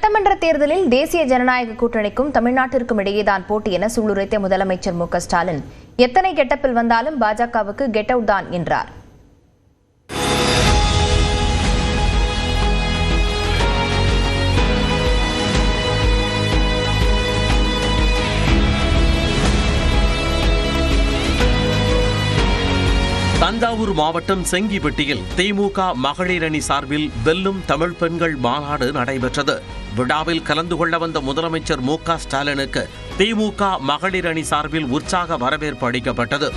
சட்டமன்ற தேர்தலில் தேசிய ஜனநாயக கூட்டணிக்கும் தமிழ்நாட்டிற்கும் இடையேதான் போட்டி என சூளுரைத்த முதலமைச்சர் மு.க. ஸ்டாலின் எத்தனை கெட்டப்பில் வந்தாலும் பாஜகவுக்கு கெட் அவுட் தான் என்றார். தஞ்சாவூர் மாவட்டம் செங்கிப்பட்டியில் திமுக மகளிர் அணி சார்பில் வெல்லும் தமிழ் பெண்கள் மாநாடு நடைபெற்றது. விழாவில் கலந்து கொள்ள வந்த முதலமைச்சர் மு.க. ஸ்டாலினுக்கு திமுக மகளிர் அணி சார்பில் உற்சாக வரவேற்பு அளிக்கப்பட்டது.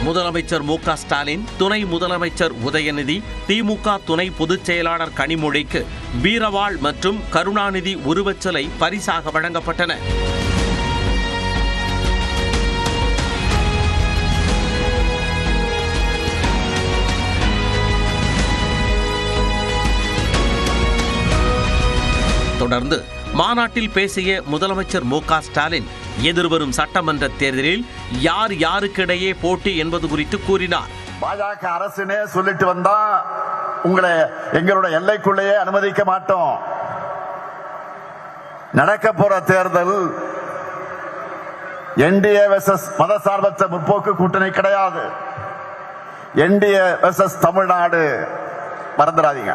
முதலமைச்சர் மு.க. ஸ்டாலின், துணை முதலமைச்சர் உதயநிதி, திமுக துணை பொதுச் செயலாளர் கனிமொழிக்கு வீரவாள் மற்றும் கருணாநிதி உருவச்சிலை பரிசாக வழங்கப்பட்டன. தொடர்ந்து மாநாட்டில் பேசிய முதலமைச்சர் மு.க. ஸ்டாலின் எதிர்வரும் சட்டமன்ற தேர்தலில் யார் யாருக்கிடையே போட்டி என்பது குறித்து கூறினார். பாஜக அரசுனே சொல்லிட்டு வந்தா உங்களை எங்களுடைய எல்லைக்குள்ளேயே அனுமதிக்க மாட்டோம். நடக்க போற தேர்தல் என்டிஏ வெர்சஸ் மதசார்பற்ற முற்போக்கு கூட்டணி கிடையாது. என்டிஏ வெர்சஸ் தமிழ்நாடு, மறந்துடாதீங்க.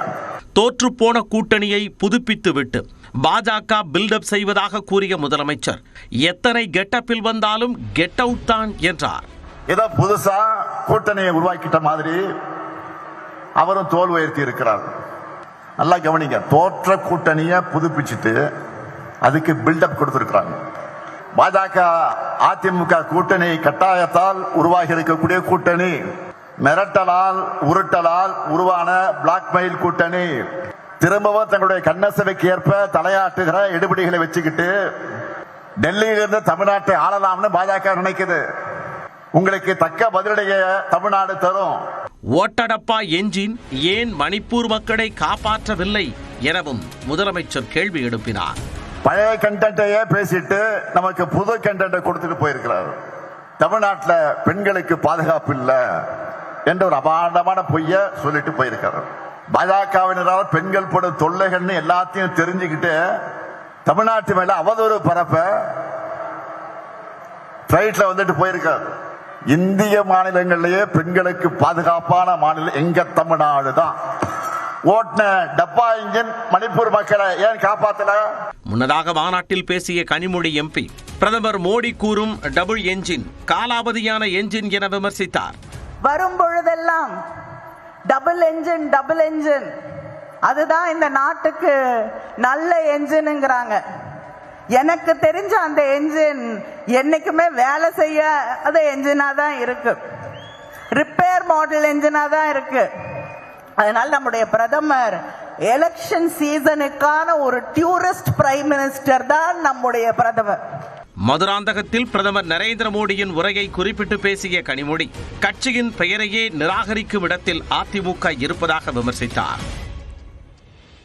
தோற்றுப்போன கூட்டணியை புதுப்பித்துவிட்டு பாஜக பில்டப் செய்வதாக கூறிய முதலமைச்சர் எத்தனை கெட்டப்பில் வந்தாலும் கெட் அவுட் தான் என்றார். ஏதோ புதுசா கூட்டணியை உருவாக்கிட்ட மாதிரி அவரும் தோல் உயர்த்தி இருக்கிறார். நல்லா கவனிங்க, தோற்ற கூட்டணியை புதுப்பிச்சுட்டு அதுக்கு பில்டப் கொடுத்திருக்கிறாங்க. பாஜக அதிமுக கூட்டணி கட்டாயத்தால் உருவாகி இருக்கக்கூடிய கூட்டணி, மிரட்டலால் உருட்டலால் உருவான பிளாக்மெயில் கூட்டணி, திரும்பவும் தங்களுடைய கண்ணசவைக்கு ஏற்ப தலையாட்டுகிற எடுபடிகளை வச்சுக்கிட்டு டெல்லியிலிருந்து தமிழ்நாட்டை ஆளலாம்னு பாஜக நினைக்குது. உங்களுக்கு தக்க பதிலடியை தமிழ்நாடு தரும். ஓட்டடப்பா என்ஜின் ஏன் மணிப்பூர் மக்களை காப்பாற்றவில்லை எனவும் முதலமைச்சர் கேள்வி எழுப்பினார். பழைய கண்டென்ட்டையே பேசிட்டு நமக்கு புது கண்டென்ட்டை கொடுத்துட்டு போயிருக்கிறார். தமிழ்நாட்டில் பெண்களுக்கு பாதுகாப்பு இல்லை என்ற ஒரு அபாண்டமான பொய்ய சொல்லிட்டு போயிருக்காரு. பாஜகவினரால் பெண்கள் படும் தொல்லைகள்னு எல்லாத்தையும் தெரிஞ்சுக்கிட்டு தமிழ்நாட்டு மேல அவதூறு பரப்ப பிளைட்ல வந்துட்டு போயிருக்காரு. இந்திய மாநிலங்களிலேயே பெண்களுக்கு பாதுகாப்பான மாநிலம் எங்க தமிழ்நாடு தான். ஓட்டின டப்பா இன்ஜின் மணிப்பூர் மக்களை ஏன் காப்பாத்தல? முன்னதாக மாநாட்டில் பேசிய கனிமொழி எம்பி பிரதமர் மோடி கூறும் டபுள் என்ஜின் காலாவதியான என்ஜின் என விமர்சித்தார். வரும் பொழுதெல்லாம் டபுள் என்ஜின் அதுதான் இந்த நாட்டுக்கு நல்ல என்ஜின்ங்கிறாங்க. எனக்கு தெரிஞ்ச அந்த என்ஜின் என்னைக்குமே வேலை செய்ய அது என்ஜினா தான் இருக்கு, ரிப்பேர் மாடல் என்ஜினா தான் இருக்கு. அதனால நம்முடைய பிரதமர் எலெக்ஷன் சீசனுக்கான ஒரு டூரிஸ்ட் பிரைம் மினிஸ்டர் தான் நம்முடைய பிரதமர். மதுராந்தகத்தில் பிரதமர் நரேந்திர மோடியின் உரையை குறிப்பிட்டு பேசிய கனிமொழி கட்சியின் பெயரையே நிராகரிக்கும் இடத்தில் அதிமுக இருப்பதாக விமர்சித்தார்.